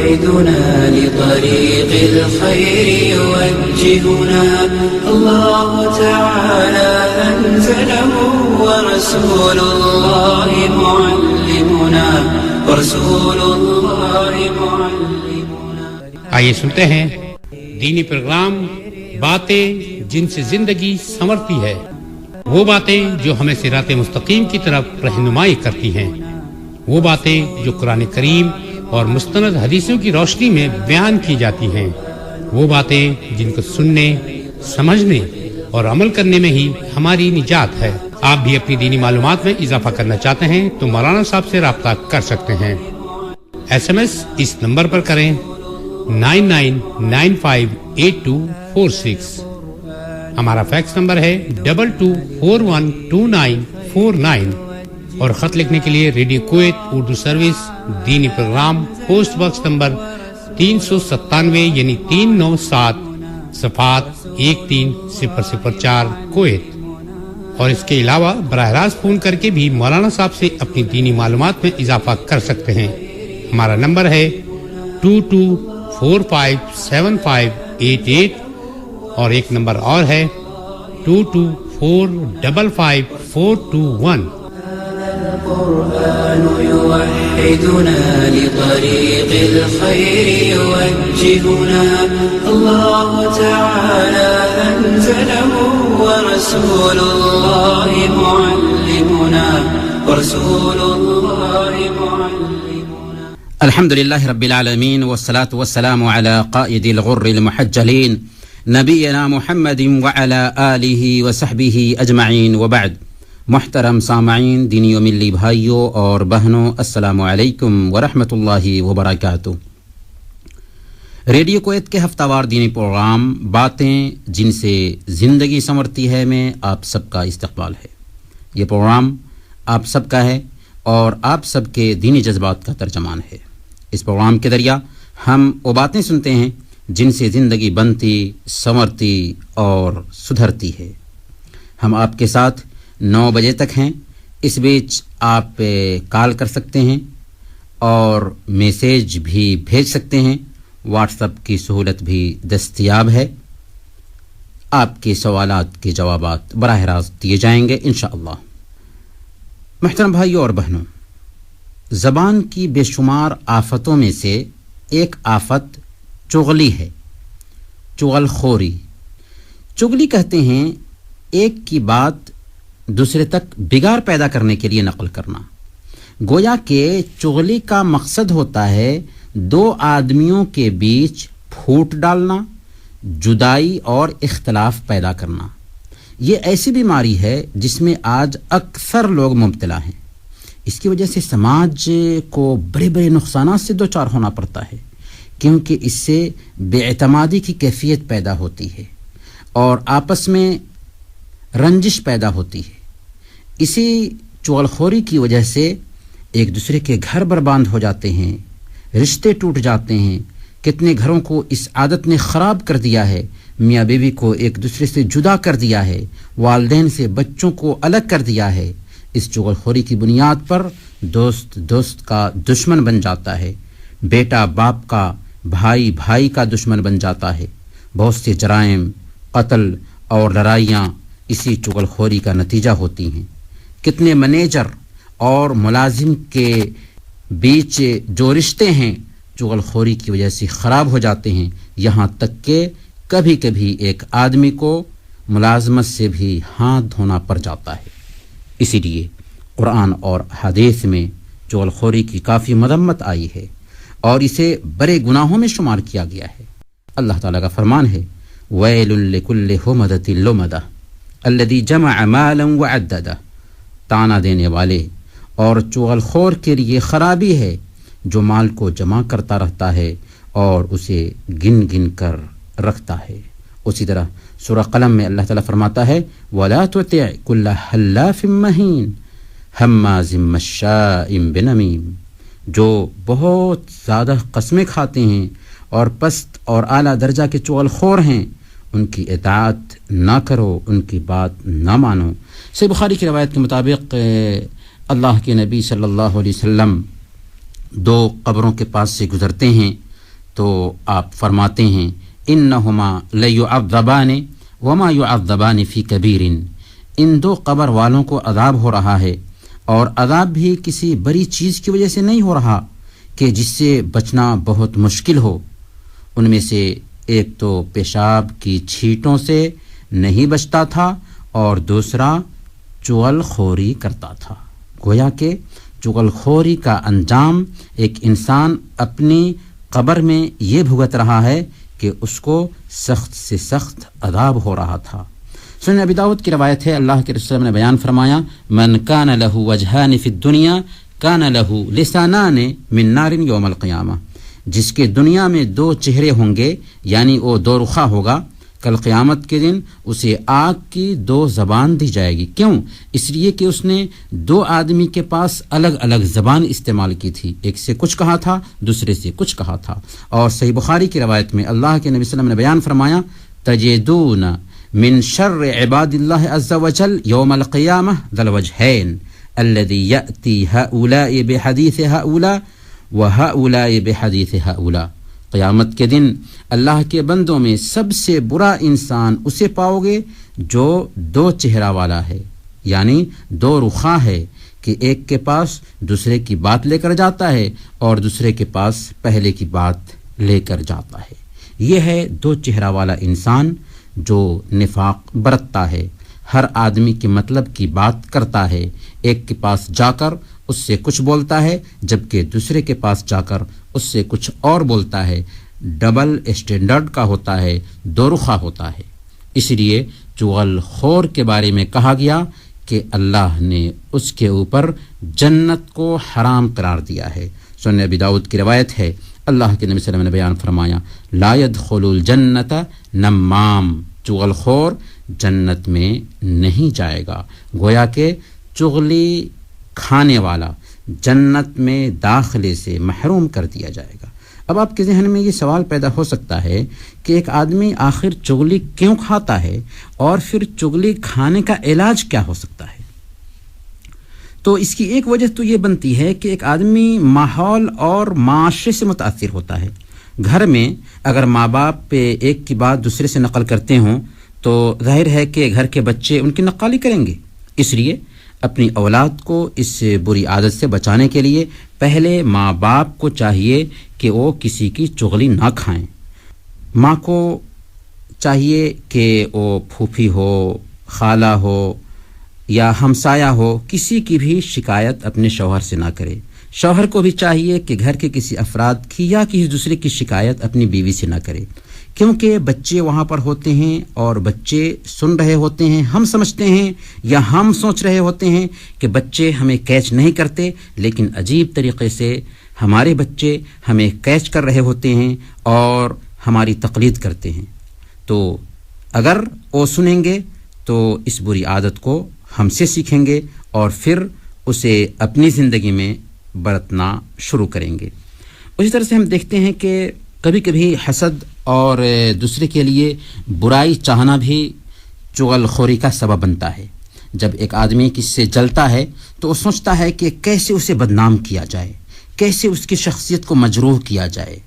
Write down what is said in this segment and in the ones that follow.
يوحدنا لطريق الخير يوجهنا الله تعالى أنزله ورسول الله معلمنا ورسول الله معلمنا. آئیے سنتے ہیں دینی پروگرام باتیں جن سے زندگی سنورتی ہے، وہ باتیں جو ہمیں صراط مستقیم کی طرف رہنمائی کرتی ہیں، وہ باتیں جو قرآن کریم اور مستند حدیثوں کی روشنی میں بیان کی جاتی ہیں، وہ باتیں جن کو سننے، سمجھنے اور عمل کرنے میں ہی ہماری نجات ہے. آپ بھی اپنی دینی معلومات میں اضافہ کرنا چاہتے ہیں تو مولانا صاحب سے رابطہ کر سکتے ہیں. ایس ایم ایس اس نمبر پر کریں 99958246. ہمارا فیکس نمبر ہے 22412949 اور خط لکھنے کے لیے ریڈیو کویت اردو سروس دینی پروگرام پوسٹ باکس نمبر 397 یعنی 397 صفحات 13004 کویت. اور اس کے علاوہ براہ راست فون کر کے بھی مولانا صاحب سے اپنی دینی معلومات میں اضافہ کر سکتے ہیں. ہمارا نمبر ہے 22457588 اور ایک نمبر اور ہے 22455421. القرآن يوحدنا لطريق الخير يوجهنا الله تعالى أنزله ورسول الله معلمنا ورسول الله معلمنا. الحمد لله رب العالمين والصلاة والسلام على قائد الغر المحجلين نبينا محمد وعلى آله وصحبه أجمعين وبعد. محترم سامعین، دینی و ملی بھائیوں اور بہنوں، السلام علیکم ورحمۃ اللہ وبرکاتہ. ریڈیو کویت کے ہفتہ وار دینی پروگرام باتیں جن سے زندگی سنورتی ہے میں آپ سب کا استقبال ہے. یہ پروگرام آپ سب کا ہے اور آپ سب کے دینی جذبات کا ترجمان ہے. اس پروگرام کے ذریعہ ہم وہ باتیں سنتے ہیں جن سے زندگی بنتی، سنورتی اور سدھرتی ہے. ہم آپ کے ساتھ 9 بجے تک ہیں. اس بیچ آپ کال کر سکتے ہیں اور میسیج بھی بھیج سکتے ہیں. واٹس ایپ کی سہولت بھی دستیاب ہے. آپ کے سوالات کے جوابات براہ راست دیے جائیں گے انشاءاللہ. محترم بھائیوں اور بہنوں، زبان کی بے شمار آفتوں میں سے ایک آفت چغلی ہے، چغل خوری. چغلی کہتے ہیں ایک کی بات دوسرے تک بگاڑ پیدا کرنے کے لیے نقل کرنا. گویا کہ چغلی کا مقصد ہوتا ہے 2 آدمیوں کے بیچ پھوٹ ڈالنا، جدائی اور اختلاف پیدا کرنا. یہ ایسی بیماری ہے جس میں آج اکثر لوگ مبتلا ہیں. اس کی وجہ سے سماج کو بڑے بڑے نقصانات سے دوچار ہونا پڑتا ہے، کیونکہ اس سے بے اعتمادی کی کیفیت پیدا ہوتی ہے اور آپس میں رنجش پیدا ہوتی ہے. اسی چغلخوری کی وجہ سے ایک دوسرے کے گھر برباد ہو جاتے ہیں، رشتے ٹوٹ جاتے ہیں. کتنے گھروں کو اس عادت نے خراب کر دیا ہے. میاں بیوی کو ایک دوسرے سے جدا کر دیا ہے، والدین سے بچوں کو الگ کر دیا ہے. اس چغلخوری کی بنیاد پر دوست دوست کا دشمن بن جاتا ہے، بیٹا باپ کا، بھائی بھائی کا دشمن بن جاتا ہے. بہت سے جرائم، قتل اور لڑائیاں اسی چغلخوری کا نتیجہ ہوتی ہیں. کتنے منیجر اور ملازم کے بیچ جو رشتے ہیں چغلخوری کی وجہ سے خراب ہو جاتے ہیں، یہاں تک کہ کبھی کبھی ایک آدمی کو ملازمت سے بھی ہاتھ دھونا پڑ جاتا ہے. اسی لیے قرآن اور حدیث میں چغلخوری کی کافی مذمت آئی ہے اور اسے بڑے گناہوں میں شمار کیا گیا ہے. اللہ تعالیٰ کا فرمان ہے وَيْلٌ لِكُلِّ هُمَزَةٍ لُمَزَةٍ الَّذِي جَمَعَ مَالًا وَعَدَّدَهُ. تانا دینے والے اور چغلخور کے لیے خرابی ہے جو مال کو جمع کرتا رہتا ہے اور اسے گن گن کر رکھتا ہے. اسی طرح سورہ قلم میں اللہ تعالیٰ فرماتا ہے وَلَا تُطِعْ كُلَّ حَلَّافٍ مَّهِينٍ ہمازٍ مشاء بنمیم. جو بہت زیادہ قسمیں کھاتے ہیں اور پست اور اعلیٰ درجہ کے چغلخور ہیں، ان کی اطاعت نہ کرو، ان کی بات نہ مانو. صحیح بخاری کی روایت کے مطابق اللہ کے نبی صلی اللہ علیہ وسلم 2 قبروں کے پاس سے گزرتے ہیں تو آپ فرماتے ہیں انہما لیعذبان وما یعذبان فی کبیر، ان دو قبر والوں کو عذاب ہو رہا ہے، اور عذاب بھی کسی بڑی چیز کی وجہ سے نہیں ہو رہا کہ جس سے بچنا بہت مشکل ہو۔ ان میں سے ایک تو پیشاب کی چھینٹوں سے نہیں بچتا تھا اور دوسرا چغل خوری کرتا تھا۔ گویا کہ چغل خوری کا انجام ایک انسان اپنی قبر میں یہ بھگت رہا ہے کہ اس کو سخت سے سخت عذاب ہو رہا تھا۔ سنن ابی داؤد کی روایت ہے، اللہ کے رسول نے بیان فرمایا من کان لہ وجہان فی الدنیا کان لہ لسانان من نار یوم القیامہ، جس کے دنیا میں دو چہرے ہوں گے یعنی وہ دو رخا ہوگا، کل قیامت کے دن اسے آگ کی دو زبان دی جائے گی۔ کیوں؟ اس لیے کہ اس نے دو آدمی کے پاس الگ الگ زبان استعمال کی تھی، ایک سے کچھ کہا تھا دوسرے سے کچھ کہا تھا۔ اور صحیح بخاری کی روایت میں اللہ کے نبی صلی اللہ علیہ وسلم نے بیان فرمایا تجدون من شر عباد اللہ عز وجل یوم القیامہ ذا الوجہین الذی یأتی ہؤلاء بحدیث ہؤلاء وہؤلاء بحدیث ہؤلاء، قیامت کے دن اللہ کے بندوں میں سب سے برا انسان اسے پاؤ گے جو دو چہرہ والا ہے، یعنی دو رخا ہے کہ ایک کے پاس دوسرے کی بات لے کر جاتا ہے اور دوسرے کے پاس پہلے کی بات لے کر جاتا ہے۔ یہ ہے دو چہرہ والا انسان جو نفاق برتتا ہے، ہر آدمی کے مطلب کی بات کرتا ہے، ایک کے پاس جا کر اس سے کچھ بولتا ہے جبکہ دوسرے کے پاس جا کر اس سے کچھ اور بولتا ہے، ڈبل اسٹینڈرڈ کا ہوتا ہے، دو رخا ہوتا ہے۔ اس لیے چغل خور کے بارے میں کہا گیا کہ اللہ نے اس کے اوپر جنت کو حرام قرار دیا ہے۔ سنن ابی داؤد کی روایت ہے، اللہ کے نبی صلی اللہ علیہ وسلم نے بیان فرمایا لا يدخل الجنت نمام، چغل خور جنت میں نہیں جائے گا۔ گویا کہ چغلی کھانے والا جنت میں داخلے سے محروم کر دیا جائے گا۔ اب آپ کے ذہن میں یہ سوال پیدا ہو سکتا ہے کہ ایک آدمی آخر چغلی کیوں کھاتا ہے اور پھر چغلی کھانے کا علاج کیا ہو سکتا ہے؟ تو اس کی ایک وجہ تو یہ بنتی ہے کہ ایک آدمی ماحول اور معاشرے سے متاثر ہوتا ہے۔ گھر میں اگر ماں باپ پہ ایک کی بات دوسرے سے نقل کرتے ہوں تو ظاہر ہے کہ گھر کے بچے ان کی نقالی کریں گے۔ اس لیے اپنی اولاد کو اس بری عادت سے بچانے کے لیے پہلے ماں باپ کو چاہیے کہ وہ کسی کی چغلی نہ کھائیں۔ ماں کو چاہیے کہ وہ پھوپھی ہو، خالہ ہو یا ہمسایہ ہو، کسی کی بھی شکایت اپنے شوہر سے نہ کرے۔ شوہر کو بھی چاہیے کہ گھر کے کسی افراد کی یا کسی دوسرے کی شکایت اپنی بیوی سے نہ کرے، کیونکہ بچے وہاں پر ہوتے ہیں اور بچے سن رہے ہوتے ہیں۔ ہم سمجھتے ہیں یا ہم سوچ رہے ہوتے ہیں کہ بچے ہمیں کیچ نہیں کرتے، لیکن عجیب طریقے سے ہمارے بچے ہمیں کیچ کر رہے ہوتے ہیں اور ہماری تقلید کرتے ہیں۔ تو اگر وہ سنیں گے تو اس بری عادت کو ہم سے سیکھیں گے اور پھر اسے اپنی زندگی میں برتنا شروع کریں گے۔ اسی طرح سے ہم دیکھتے ہیں کہ کبھی کبھی حسد اور دوسرے کے لیے برائی چاہنا بھی چغل خوری کا سبب بنتا ہے۔ جب ایک آدمی کسی سے جلتا ہے تو وہ سوچتا ہے کہ کیسے اسے بدنام کیا جائے، کیسے اس کی شخصیت کو مجروح کیا جائے،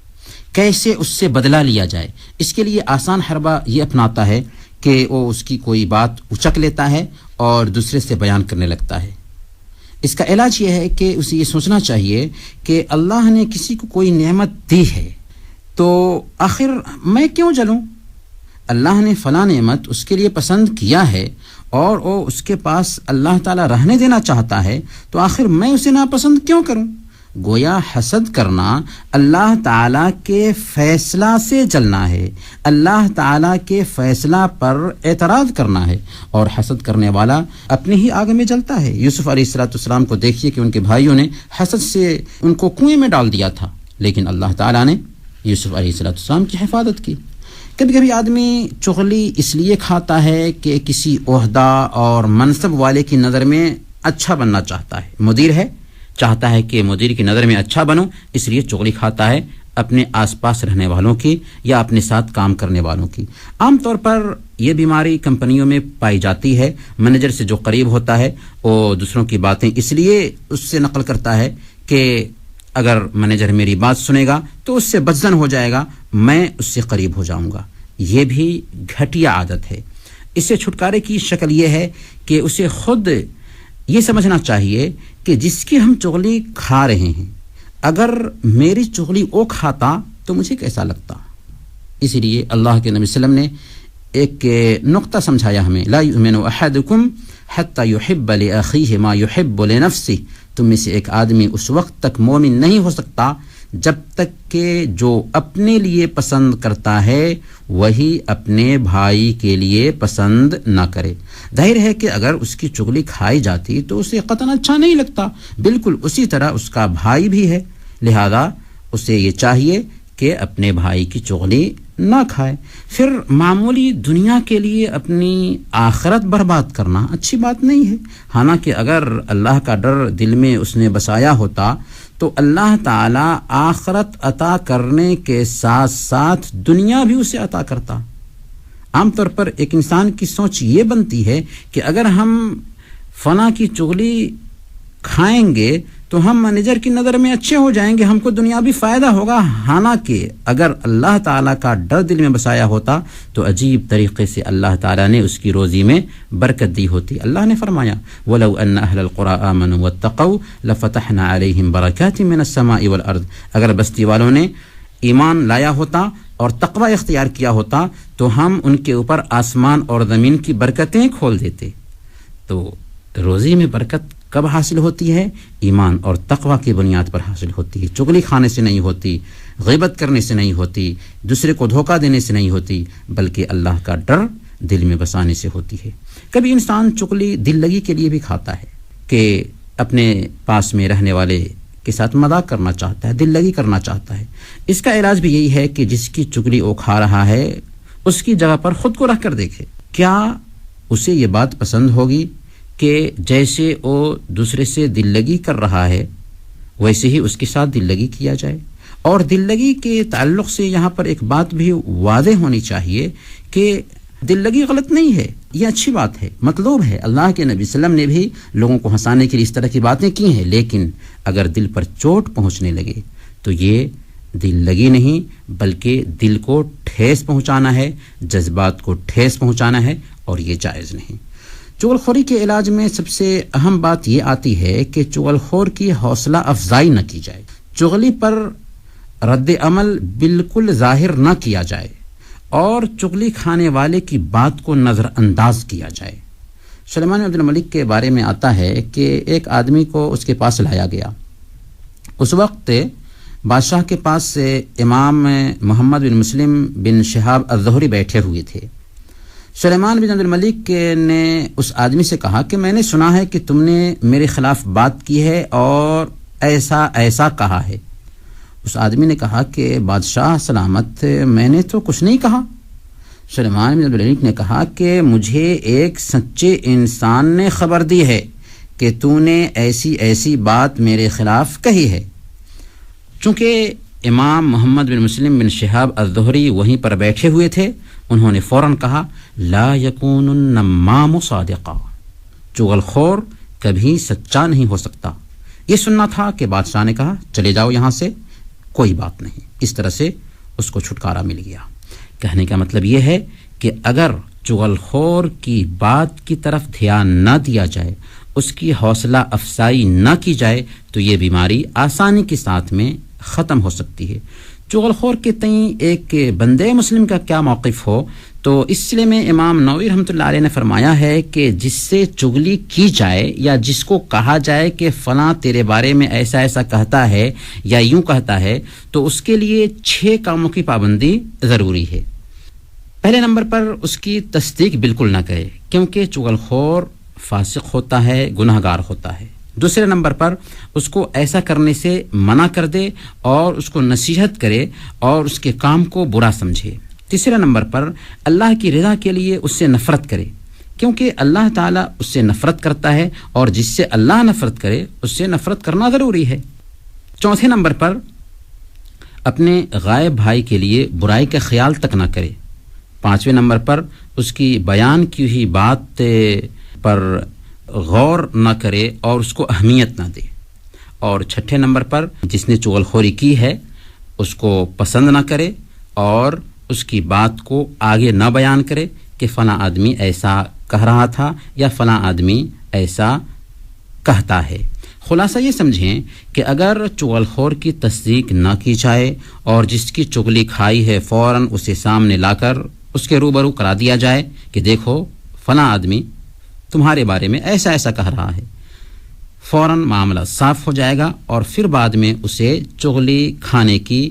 کیسے اس سے بدلہ لیا جائے۔ اس کے لیے آسان حربہ یہ اپناتا ہے کہ وہ اس کی کوئی بات اچک لیتا ہے اور دوسرے سے بیان کرنے لگتا ہے۔ اس کا علاج یہ ہے کہ اسے یہ سوچنا چاہیے کہ اللہ نے کسی کو کوئی نعمت دی ہے تو آخر میں کیوں جلوں؟ اللہ نے فلاں نعمت اس کے لیے پسند کیا ہے اور وہ اس کے پاس اللہ تعالیٰ رہنے دینا چاہتا ہے، تو آخر میں اسے ناپسند کیوں کروں؟ گویا حسد کرنا اللہ تعالیٰ کے فیصلہ سے جلنا ہے، اللہ تعالیٰ کے فیصلہ پر اعتراض کرنا ہے، اور حسد کرنے والا اپنے ہی آگ میں جلتا ہے۔ یوسف علیہ السلام کو دیکھیے کہ ان کے بھائیوں نے حسد سے ان کو کنویں میں ڈال دیا تھا، لیکن اللہ تعالیٰ نے یوسف علیہ السلام کی حفاظت کی۔ کبھی کبھی آدمی چغلی اس لیے کھاتا ہے کہ کسی عہدہ اور منصب والے کی نظر میں اچھا بننا چاہتا ہے، مدیر ہے، چاہتا ہے کہ مدیر کی نظر میں اچھا بنو، اس لیے چغلی کھاتا ہے اپنے آس پاس رہنے والوں کی یا اپنے ساتھ کام کرنے والوں کی۔ عام طور پر یہ بیماری کمپنیوں میں پائی جاتی ہے۔ مینیجر سے جو قریب ہوتا ہے وہ دوسروں کی باتیں اس لیے اس سے نقل کرتا ہے کہ اگر مینیجر میری بات سنے گا تو اس سے بدزن ہو جائے گا، میں اس سے قریب ہو جاؤں گا۔ یہ بھی گھٹیا عادت ہے۔ اس سے چھٹکارے کی شکل یہ ہے کہ اسے خود یہ سمجھنا چاہیے کہ جس کی ہم چغلی کھا رہے ہیں، اگر میری چغلی وہ کھاتا تو مجھے کیسا لگتا۔ اسی لیے اللہ کے نبی صلی اللہ علیہ وسلم نے ایک نقطہ سمجھایا ہمیں، لا یؤمن احدکم حتی یحب لاخیہ ما یحب لنفسہ، تم میں سے ایک آدمی اس وقت تک مومن نہیں ہو سکتا جب تک کہ جو اپنے لیے پسند کرتا ہے وہی اپنے بھائی کے لیے پسند نہ کرے۔ ظاہر ہے کہ اگر اس کی چغلی کھائی جاتی تو اسے قطعاً اچھا نہیں لگتا، بالکل اسی طرح اس کا بھائی بھی ہے، لہذا اسے یہ چاہیے کہ اپنے بھائی کی چغلی نہ کھائے۔ پھر معمولی دنیا کے لیے اپنی آخرت برباد کرنا اچھی بات نہیں ہے، حالانکہ اگر اللہ کا ڈر دل میں اس نے بسایا ہوتا تو اللہ تعالی آخرت عطا کرنے کے ساتھ ساتھ دنیا بھی اسے عطا کرتا۔ عام طور پر ایک انسان کی سوچ یہ بنتی ہے کہ اگر ہم فنا کی چغلی کھائیں گے تو ہم مینیجر کی نظر میں اچھے ہو جائیں گے، ہم کو دنیاوی فائدہ ہوگا، حالانکہ اگر اللہ تعالیٰ کا ڈر دل میں بسایا ہوتا تو عجیب طریقے سے اللہ تعالیٰ نے اس کی روزی میں برکت دی ہوتی۔ اللہ نے فرمایا وَلَوْ أَنَّ أَهْلَ الْقُرَىٰ آمَنُوا وَاتَّقَوْا لَفَتَحْنَا عَلَيْهِمْ بَرَكَاتٍ مِّنَ السَّمَاءِ وَالْأَرْضِ، اگر بستی والوں نے ایمان لایا ہوتا اور تقوی اختیار کیا ہوتا تو ہم ان کے اوپر آسمان اور زمین کی برکتیں کھول دیتے۔ تو روزی میں برکت کب حاصل ہوتی ہے؟ ایمان اور تقوی کی بنیاد پر حاصل ہوتی ہے، چغلی کھانے سے نہیں ہوتی، غیبت کرنے سے نہیں ہوتی، دوسرے کو دھوکہ دینے سے نہیں ہوتی، بلکہ اللہ کا ڈر دل میں بسانے سے ہوتی ہے۔ کبھی انسان چغلی دل لگی کے لیے بھی کھاتا ہے کہ اپنے پاس میں رہنے والے کے ساتھ مذاق کرنا چاہتا ہے، دل لگی کرنا چاہتا ہے۔ اس کا علاج بھی یہی ہے کہ جس کی چغلی وہ کھا رہا ہے اس کی جگہ پر خود کو رکھ کر دیکھے، کیا اسے یہ بات پسند ہوگی کہ جیسے وہ دوسرے سے دل لگی کر رہا ہے ویسے ہی اس کے ساتھ دل لگی کیا جائے۔ اور دل لگی کے تعلق سے یہاں پر ایک بات بھی واضح ہونی چاہیے کہ دل لگی غلط نہیں ہے، یہ اچھی بات ہے، مطلوب ہے۔ اللہ کے نبی صلی اللہ علیہ وسلم نے بھی لوگوں کو ہنسانے کے لیے اس طرح کی باتیں کی ہیں، لیکن اگر دل پر چوٹ پہنچنے لگے تو یہ دل لگی نہیں بلکہ دل کو ٹھیس پہنچانا ہے، جذبات کو ٹھیس پہنچانا ہے، اور یہ جائز نہیں۔ چغل خوری کے علاج میں سب سے اہم بات یہ آتی ہے کہ چغل خور کی حوصلہ افزائی نہ کی جائے، چغلی پر رد عمل بالکل ظاہر نہ کیا جائے، اور چغلی کھانے والے کی بات کو نظر انداز کیا جائے۔ سلیمان عبد الملک کے بارے میں آتا ہے کہ ایک آدمی کو اس کے پاس لایا گیا، اس وقت بادشاہ کے پاس سے امام محمد بن مسلم بن شہاب الزہری بیٹھے ہوئے تھے۔ سلیمان بن عبد الملک نے اس آدمی سے کہا کہ میں نے سنا ہے کہ تم نے میرے خلاف بات کی ہے اور ایسا ایسا کہا ہے۔ اس آدمی نے کہا کہ بادشاہ سلامت، میں نے تو کچھ نہیں کہا۔ سلیمان بن عبد الملک نے کہا کہ مجھے ایک سچے انسان نے خبر دی ہے کہ تو نے ایسی ایسی بات میرے خلاف کہی ہے۔ چونکہ امام محمد بن مسلم بن شہاب الزہری وہیں پر بیٹھے ہوئے تھے، انہوں نے فوراً کہا لا یکون النمام صادقا، چغل خور کبھی سچا نہیں ہو سکتا۔ یہ سننا تھا کہ بادشاہ نے کہا چلے جاؤ یہاں سے، کوئی بات نہیں۔ اس طرح سے اس کو چھٹکارا مل گیا۔ کہنے کا مطلب یہ ہے کہ اگر چغل خور کی بات کی طرف دھیان نہ دیا جائے، اس کی حوصلہ افزائی نہ کی جائے تو یہ بیماری آسانی کے ساتھ میں ختم ہو سکتی ہے۔ چغل خور کے تئیں ایک بندے مسلم کا کیا موقف ہو، تو اس سلسلے میں امام نووی رحمۃ اللہ علیہ نے فرمایا ہے کہ جس سے چغلی کی جائے یا جس کو کہا جائے کہ فلاں تیرے بارے میں ایسا ایسا کہتا ہے یا یوں کہتا ہے، تو اس کے لیے 6 کاموں کی پابندی ضروری ہے۔ پہلے نمبر پر اس کی تصدیق بالکل نہ کرے، کیونکہ چغل خور فاسق ہوتا ہے، گناہ گار ہوتا ہے۔ دوسرے نمبر پر اس کو ایسا کرنے سے منع کر دے اور اس کو نصیحت کرے اور اس کے کام کو برا سمجھے۔ تیسرے نمبر پر اللہ کی رضا کے لیے اس سے نفرت کرے، کیونکہ اللہ تعالیٰ اس سے نفرت کرتا ہے، اور جس سے اللہ نفرت کرے اس سے نفرت کرنا ضروری ہے۔ چوتھے نمبر پر اپنے غائب بھائی کے لیے برائی کا خیال تک نہ کرے۔ پانچویں نمبر پر اس کی بیان کی ہوئی بات پر غور نہ کرے اور اس کو اہمیت نہ دے۔ اور چھٹے نمبر پر جس نے چغل خوری کی ہے اس کو پسند نہ کرے اور اس کی بات کو آگے نہ بیان کرے کہ فلاں آدمی ایسا کہہ رہا تھا یا فلاں آدمی ایسا کہتا ہے. خلاصہ یہ سمجھیں کہ اگر چغل خور کی تصدیق نہ کی جائے اور جس کی چغلی کھائی ہے فوراً اسے سامنے لا کر اس کے روبرو کرا دیا جائے کہ دیکھو فلاں آدمی تمہارے بارے میں ایسا ایسا کہہ رہا ہے، فوراً معاملہ صاف ہو جائے گا اور پھر بعد میں اسے چغلی کھانے کی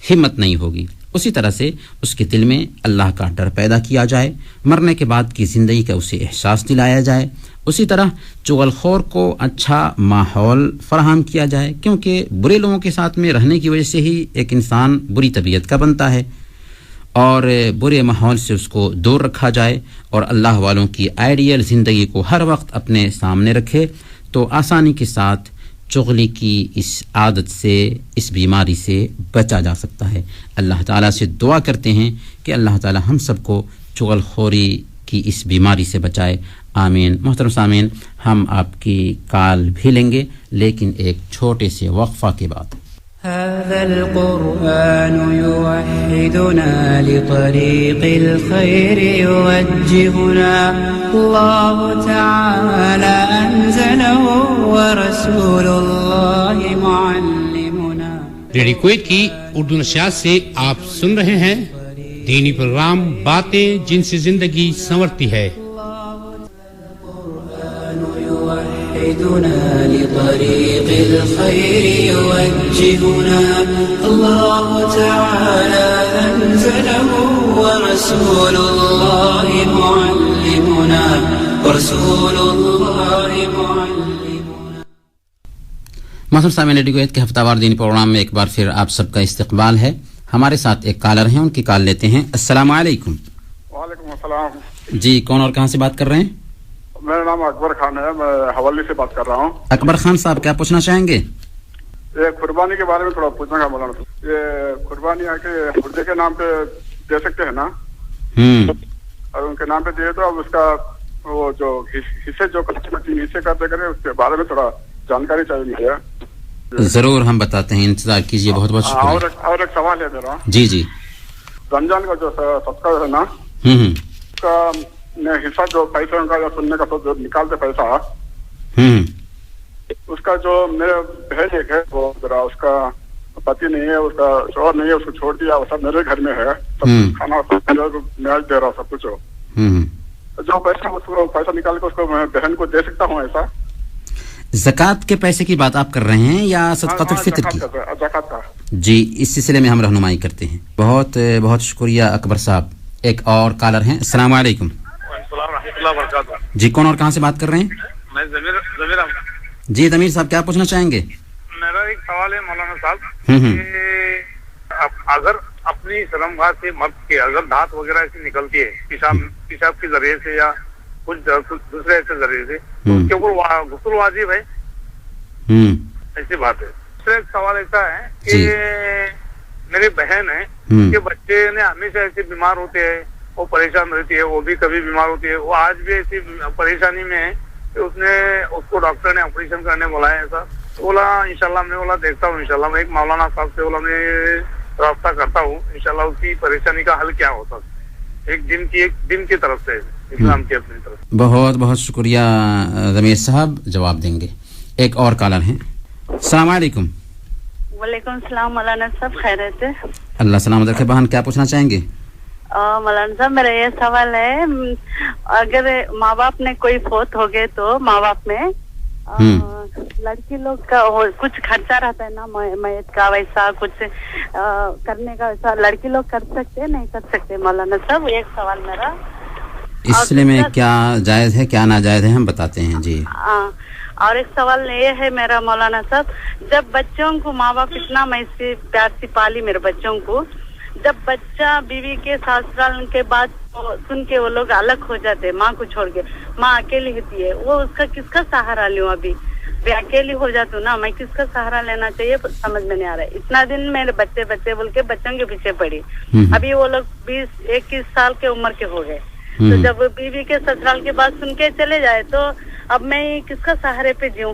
ہمت نہیں ہوگی. اسی طرح سے اس کے دل میں اللہ کا ڈر پیدا کیا جائے، مرنے کے بعد کی زندگی کا اسے احساس دلایا جائے. اسی طرح چغل خور کو اچھا ماحول فراہم کیا جائے، کیونکہ برے لوگوں کے ساتھ میں رہنے کی وجہ سے ہی ایک انسان بری طبیعت کا بنتا ہے، اور برے ماحول سے اس کو دور رکھا جائے اور اللہ والوں کی آئیڈیل زندگی کو ہر وقت اپنے سامنے رکھے تو آسانی کے ساتھ چغلی کی اس عادت سے، اس بیماری سے بچا جا سکتا ہے. اللہ تعالیٰ سے دعا کرتے ہیں کہ اللہ تعالیٰ ہم سب کو چغل خوری کی اس بیماری سے بچائے. آمین. محترم سامعین، ہم آپ کی کال بھی لیں گے لیکن ایک چھوٹے سے وقفہ کے بعد. هذا القرآن يوحدنا لطريق الخير يوجهنا الله تعالى أنزله ورسول الله معلمنا. ریڈیو کویت کی اردو نشریات سے آپ سن رہے ہیں دینی پروگرام باتیں جن سے زندگی سنورتی ہے. يوحدنا لطريق الخير يوجهنا الله تعالى أنزله ورسول الله معلمنا ورسول الله معلمنا. محترم سامعین، ریڈیو کویت کے ہفتہ وار دینی پروگرام میں ایک بار پھر آپ سب کا استقبال ہے. ہمارے ساتھ ایک کالر ہیں، ان کی کال لیتے ہیں. السلام علیکم. وعلیکم السلام. جی، کون اور کہاں سے بات کر رہے ہیں؟ میرا نام اکبر خان ہے، میں حوالی سے بات کر رہا ہوں. اکبر خان صاحب، کیا پوچھنا چاہیں گے؟ یہ قربانی کے بارے میں تھوڑا پوچھنا ہے مولانا. یہ قربانی ہے کہ خردے کے نام پہ دے سکتے ہیں نا؟ اور ان کے نام پہ دیے تو اب اس کا وہ جو حصے جو حصے کرتے کرے اس کے بارے میں تھوڑا جانکاری چاہیے مجھے. ضرور ہم بتاتے ہیں، انتظار کیجیے. بہت بہت شکریہ. اور ایک سوال ہے میرا. جی جی. رمضان کا جو صدقہ ہے نا، اس کا حصہ جو پیسوں کا یا سننے کا جو نکالتے پیسہ، اس کا جو میرے بہن ایک ہے وہ ذرا اس کا پتی نہیں ہے، اس کا شوہر نہیں ہے، اس کو چھوڑ دیا. وہ سب میرے گھر میں ہے، سب کھانا میں دے رہا ہوں سب کچھ. جو پیسہ اس کو پیسہ نکال کے اس کو میں بہن کو دے سکتا ہوں ایسا؟ زکوٰۃ کے پیسے کی بات آپ کر رہے ہیں یا صدقۃ الفطر کی؟ زکوٰۃ کا. جی، اس سلسلے میں ہم رہنمائی کرتے ہیں. بہت بہت شکریہ اکبر صاحب. ایک اور کالر ہیں. السلام علیکم. السلام ورحمۃ اللہ وبرکاتہ. جی، کون اور کہاں سے بات کر رہے ہیں؟ میں ضمیر احمد. جی ضمیر صاحب، کیا پوچھنا چاہیں گے؟ میرا ایک سوال ہے مولانا صاحب کہ اگر اپنی شرمگاہ سے مرد کے اگر دھات وغیرہ ایسی نکلتی ہے پیشاب کے ذریعے سے یا کچھ دوسرے ایسے ذریعے سے، تو اس کے اوپر غسل واجب ہے؟ ایسی بات ہے. دوسرا ایک سوال ایسا ہے کہ میری بہن ہے، اس کے بچے نے ہمیشہ ایسے بیمار ہوتے ہیں، وہ پریشان رہتی ہے، وہ بھی کبھی بیمار ہوتی ہے. وہ آج بھی ایسی پریشانی میں ہے کہ اس کو ڈاکٹر نے آپریشن کرنے بولا ہے. ایسا بولا انشاءاللہ میں بولا دیکھتا ہوں انشاءاللہ. میں ایک مولانا صاحب سے بولا میں رابطہ کرتا ہوں انشاءاللہ اس کی پریشانی کا حل کیا ہوتا ہے، ایک دن کی طرف سے، اسلام کی اپنی طرف. بہت بہت شکریہ ضمیر صاحب، جواب دیں گے. ایک اور کالر ہیں. السلام علیکم. وعلیکم السلام مولانا صاحب، خیریت ہے؟ اللہ سلامت رکھے. بہن، کیا پوچھنا چاہیں گے؟ مولانا صاحب میرا یہ سوال ہے، اگر ماں باپ نے کوئی فوت ہو گئے تو ماں باپ میں لڑکی لوگ کا کچھ خرچہ رہتا ہے نا میت کا، ویسا کچھ کرنے کا، ویسا لڑکی لوگ کر سکتے نہیں کر سکتے مولانا صاحب؟ ایک سوال میرا. اس سلسلے میں کیا جائز ہے کیا ناجائز ہے ہم بتاتے ہیں. جی. اور ایک سوال یہ ہے میرا مولانا صاحب، جب بچوں کو ماں باپ اتنا میں سے پیار سے پالی میرے بچوں کو، جب بچہ بیوی کے سسرال کے بعد سن کے وہ لوگ الگ ہو جاتے، ماں کو چھوڑ کے، ماں اکیلی ہوتی ہے، وہ اس کا کس کا سہارا لوں؟ ابھی اکیلی ہو جاتی ہوں نا میں، کس کا سہارا لینا چاہیے سمجھ میں نہیں آ رہا ہے. اتنا دن میرے بچے بول کے بچوں کے پیچھے پڑی، ابھی وہ لوگ 20-21 سال کے عمر کے ہو گئے. تو جب بیوی کے سسرال کے بعد سن کے چلے جائے تو اب میں کس کا سہارے پہ جیوں؟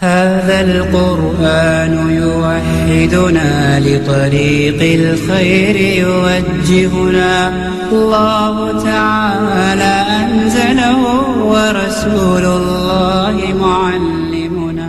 هذا القرآن يوحدنا لطريق الخير يوجهنا الله تعالى أنزله ورسول الله معلمنا।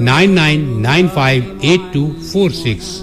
99958246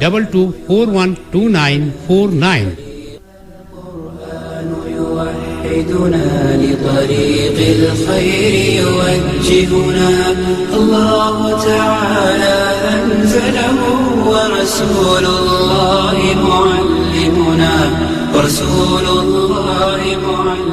22412949। لطريق الخير يوجهنا الله تعالى أنزله ورسول الله معلمنا ورسول الله معلمنا।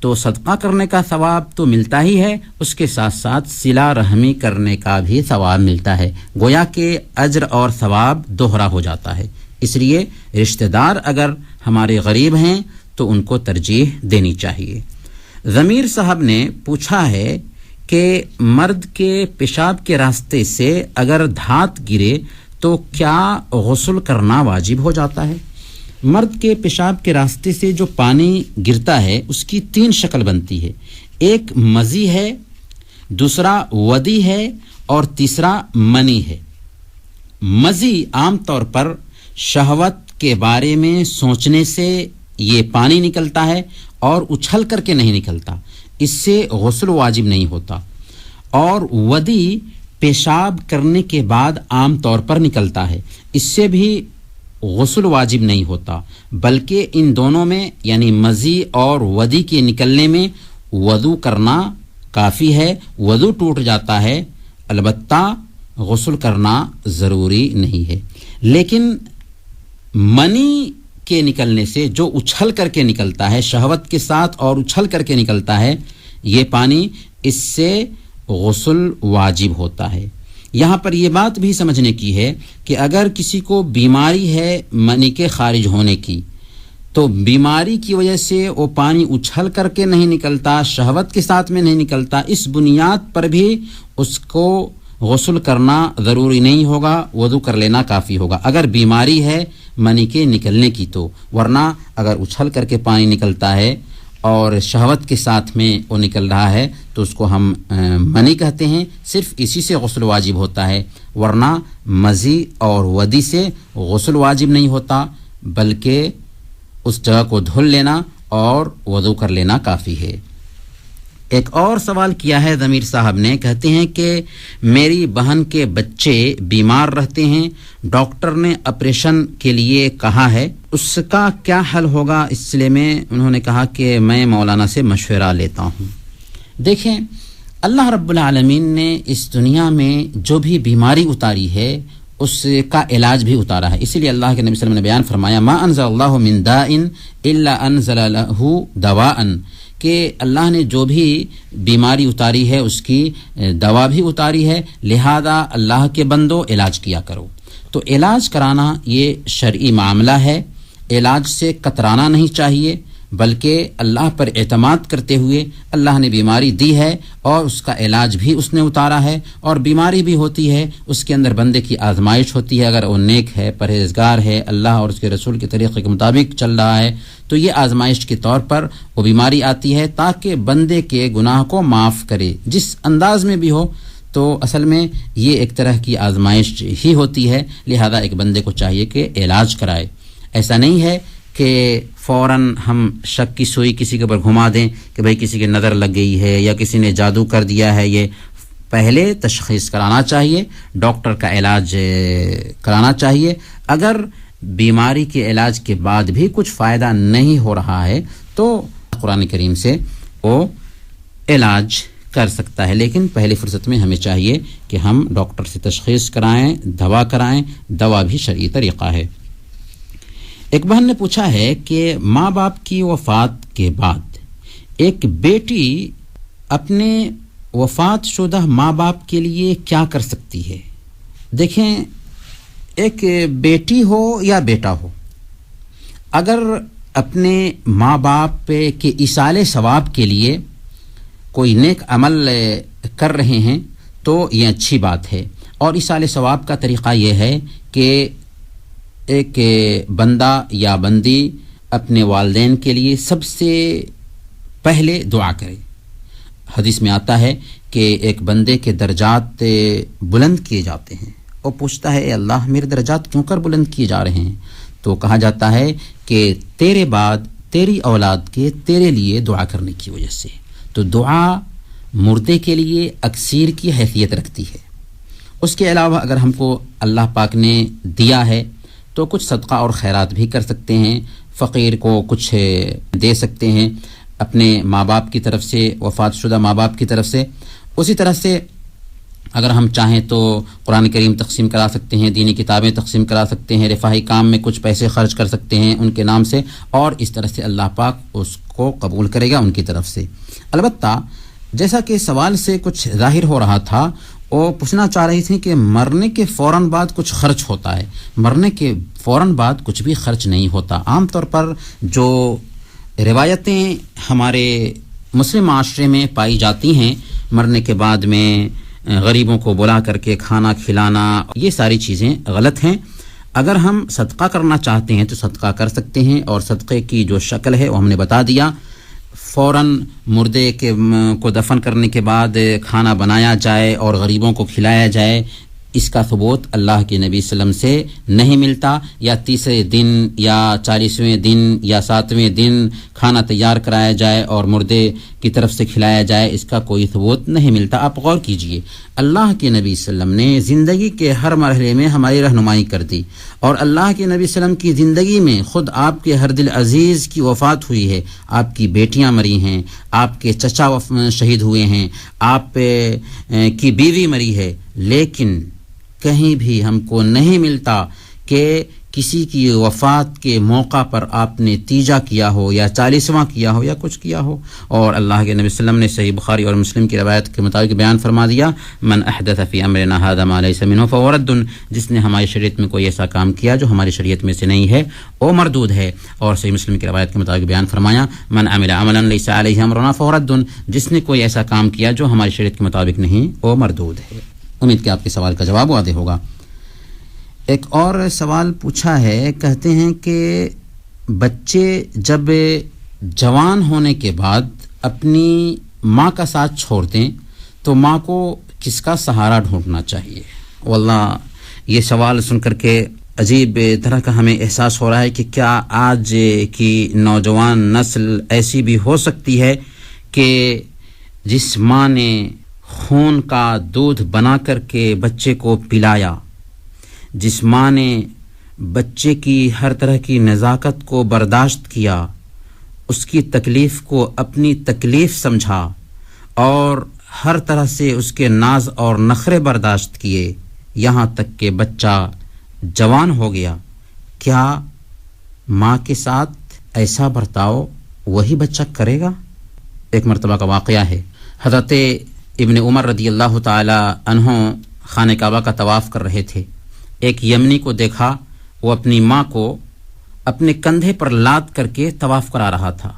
تو صدقہ کرنے کا ثواب تو ملتا ہی ہے، اس کے ساتھ ساتھ صلہ رحمی کرنے کا بھی ثواب ملتا ہے، گویا کہ اجر اور ثواب دوہرا ہو جاتا ہے۔ اس لیے رشتہ دار اگر ہمارے غریب ہیں تو ان کو ترجیح دینی چاہیے۔ ضمیر صاحب نے پوچھا ہے کہ مرد کے پیشاب کے راستے سے اگر دھات گرے تو کیا غسل کرنا واجب ہو جاتا ہے؟ مرد کے پیشاب کے راستے سے جو پانی گرتا ہے اس کی 3 شکل بنتی ہے، ایک مزی ہے، دوسرا ودی ہے اور تیسرا منی ہے۔ مزی عام طور پر شہوت کے بارے میں سوچنے سے یہ پانی نکلتا ہے اور اچھل کر کے نہیں نکلتا، اس سے غسل واجب نہیں ہوتا، اور ودی پیشاب کرنے کے بعد عام طور پر نکلتا ہے، اس سے بھی غسل واجب نہیں ہوتا، بلکہ ان دونوں میں یعنی مزی اور ودی کے نکلنے میں وضو کرنا کافی ہے، وضو ٹوٹ جاتا ہے، البتہ غسل کرنا ضروری نہیں ہے۔ لیکن منی کے نکلنے سے جو اچھل کر کے نکلتا ہے شہوت کے ساتھ اور اچھل کر کے نکلتا ہے یہ پانی، اس سے غسل واجب ہوتا ہے۔ یہاں پر یہ بات بھی سمجھنے کی ہے کہ اگر کسی کو بیماری ہے منی کے خارج ہونے کی، تو بیماری کی وجہ سے وہ پانی اچھل کر کے نہیں نکلتا، شہوت کے ساتھ میں نہیں نکلتا، اس بنیاد پر بھی اس کو غسل کرنا ضروری نہیں ہوگا، وضو کر لینا کافی ہوگا اگر بیماری ہے منی کے نکلنے کی تو، ورنہ اگر اچھل کر کے پانی نکلتا ہے اور شہوت کے ساتھ میں وہ نکل رہا ہے تو اس کو ہم منی کہتے ہیں، صرف اسی سے غسل واجب ہوتا ہے، ورنہ مزی اور ودی سے غسل واجب نہیں ہوتا، بلکہ اس جگہ کو دھل لینا اور وضو کر لینا کافی ہے۔ ایک اور سوال کیا ہے ضمیر صاحب نے، کہتے ہیں کہ میری بہن کے بچے بیمار رہتے ہیں، ڈاکٹر نے آپریشن کے لیے کہا ہے، اس کا کیا حل ہوگا؟ اس سلسلے میں انہوں نے کہا کہ میں مولانا سے مشورہ لیتا ہوں۔ دیکھیں، اللہ رب العالمین نے اس دنیا میں جو بھی بیماری اتاری ہے اس کا علاج بھی اتارا ہے، اسی لیے اللہ کے نبی صلی اللہ علیہ وسلم نے بیان فرمایا ما انزل اللہ من داء الا انزل له دواء، کہ اللہ نے جو بھی بیماری اتاری ہے اس کی دوا بھی اتاری ہے، لہذا اللہ کے بندو علاج کیا کرو۔ تو علاج کرانا یہ شرعی معاملہ ہے، علاج سے کترانا نہیں چاہیے، بلکہ اللہ پر اعتماد کرتے ہوئے اللہ نے بیماری دی ہے اور اس کا علاج بھی اس نے اتارا ہے، اور بیماری بھی ہوتی ہے اس کے اندر بندے کی آزمائش ہوتی ہے، اگر وہ نیک ہے، پرہیزگار ہے، اللہ اور اس کے رسول کے طریقے کے مطابق چل رہا ہے تو یہ آزمائش کے طور پر وہ بیماری آتی ہے تاکہ بندے کے گناہ کو معاف کرے، جس انداز میں بھی ہو، تو اصل میں یہ ایک طرح کی آزمائش ہی ہوتی ہے، لہذا ایک بندے کو چاہیے کہ علاج کرائے۔ ایسا نہیں ہے کہ فوراً ہم شک کی سوئی کسی کے اوپر گھما دیں کہ بھئی کسی کی نظر لگ گئی ہے یا کسی نے جادو کر دیا ہے، یہ پہلے تشخیص کرانا چاہیے، ڈاکٹر کا علاج کرانا چاہیے۔ اگر بیماری کے علاج کے بعد بھی کچھ فائدہ نہیں ہو رہا ہے تو قرآن کریم سے وہ علاج کر سکتا ہے، لیکن پہلی فرصت میں ہمیں چاہیے کہ ہم ڈاکٹر سے تشخیص کرائیں، دوا کرائیں، دوا بھی شرعی طریقہ ہے۔ ایک بہن نے پوچھا ہے کہ ماں باپ کی وفات کے بعد ایک بیٹی اپنے وفات شدہ ماں باپ کے لیے کیا کر سکتی ہے؟ دیکھیں، ایک بیٹی ہو یا بیٹا ہو، اگر اپنے ماں باپ کے ایصال ثواب کے لیے کوئی نیک عمل کر رہے ہیں تو یہ اچھی بات ہے، اور ایصال ثواب کا طریقہ یہ ہے کہ ایک بندہ یا بندی اپنے والدین کے لیے سب سے پہلے دعا کرے۔ حدیث میں آتا ہے کہ ایک بندے کے درجات بلند کیے جاتے ہیں، وہ پوچھتا ہے اے اللہ میرے درجات کیوں کر بلند کیے جا رہے ہیں؟ تو کہا جاتا ہے کہ تیرے بعد تیری اولاد کے تیرے لیے دعا کرنے کی وجہ سے۔ تو دعا مردے کے لیے اکسیر کی حیثیت رکھتی ہے۔ اس کے علاوہ اگر ہم کو اللہ پاک نے دیا ہے تو کچھ صدقہ اور خیرات بھی کر سکتے ہیں، فقیر کو کچھ دے سکتے ہیں اپنے ماں باپ کی طرف سے، وفات شدہ ماں باپ کی طرف سے۔ اسی طرح سے اگر ہم چاہیں تو قرآن کریم تقسیم کرا سکتے ہیں، دینی کتابیں تقسیم کرا سکتے ہیں، رفاہی کام میں کچھ پیسے خرچ کر سکتے ہیں ان کے نام سے، اور اس طرح سے اللہ پاک اس کو قبول کرے گا ان کی طرف سے۔ البتہ جیسا کہ سوال سے کچھ ظاہر ہو رہا تھا، وہ پوچھنا چاہ رہی تھی کہ مرنے کے فوراً بعد کچھ خرچ ہوتا ہے۔ مرنے کے فوراً بعد کچھ بھی خرچ نہیں ہوتا۔ عام طور پر جو روایتیں ہمارے مسلم معاشرے میں پائی جاتی ہیں، مرنے کے بعد میں غریبوں کو بلا کر کے کھانا کھلانا، یہ ساری چیزیں غلط ہیں۔ اگر ہم صدقہ کرنا چاہتے ہیں تو صدقہ کر سکتے ہیں، اور صدقے کی جو شکل ہے وہ ہم نے بتا دیا۔ فوراً مردے کو دفن کرنے کے بعد کھانا بنایا جائے اور غریبوں کو کھلایا جائے، اس کا ثبوت اللہ کے نبی صلی اللہ علیہ وسلم سے نہیں ملتا۔ یا تیسرے دن یا 40ویں دن یا 7ویں دن کھانا تیار کرایا جائے اور مردے کی طرف سے کھلایا جائے، اس کا کوئی ثبوت نہیں ملتا۔ آپ غور کیجئے، اللہ کے نبی صلی اللہ علیہ وسلم نے زندگی کے ہر مرحلے میں ہماری رہنمائی کر دی، اور اللہ کے نبی صلی اللہ علیہ وسلم کی زندگی میں خود آپ کے ہر دل عزیز کی وفات ہوئی ہے، آپ کی بیٹیاں مری ہیں، آپ کے چچا شہید ہوئے ہیں، آپ کی بیوی مری ہے، لیکن کہیں بھی ہم کو نہیں ملتا کہ کسی کی وفات کے موقع پر آپ نے تیجا کیا ہو یا 40واں کیا ہو یا کچھ کیا ہو۔ اور اللہ کے نبی صلی اللہ علیہ وسلم نے صحیح بخاری اور مسلم کی روایت کے مطابق بیان فرما دیا، من احدث فی امرنا ھذا ما لیس منہ فہو رد، جس نے ہماری شریعت میں کوئی ایسا کام کیا جو ہماری شریعت میں سے نہیں ہے وہ مردود ہے۔ اور صحیح مسلم کی روایت کے مطابق بیان فرمایا، من عمل عملا لیس علیہ امرنا فہو رد، جس نے کوئی ایسا کام کیا جو ہماری شریعت کے مطابق نہیں وہ مردود ہے۔ امید کہ آپ کے سوال کا جواب واضح ہوگا۔ ایک اور سوال پوچھا ہے، کہتے ہیں کہ بچے جب جوان ہونے کے بعد اپنی ماں کا ساتھ چھوڑ دیں تو ماں کو کس کا سہارا ڈھونڈنا چاہیے؟ واللہ یہ سوال سن کر کے عجیب طرح کا ہمیں احساس ہو رہا ہے کہ کیا آج کی نوجوان نسل ایسی بھی ہو سکتی ہے کہ جس ماں نے خون کا دودھ بنا کر کے بچے کو پلایا، جس ماں نے بچے کی ہر طرح کی نزاکت کو برداشت کیا، اس کی تکلیف کو اپنی تکلیف سمجھا اور ہر طرح سے اس کے ناز اور نخرے برداشت کیے، یہاں تک کہ بچہ جوان ہو گیا، کیا ماں کے ساتھ ایسا برتاؤ وہی بچہ کرے گا؟ ایک مرتبہ کا واقعہ ہے، حضرت ابن عمر رضی اللہ تعالی عنہ خانہ کعبہ کا طواف کر رہے تھے۔ ایک یمنی کو دیکھا، وہ اپنی ماں کو اپنے کندھے پر لاد کر کے طواف کرا رہا تھا۔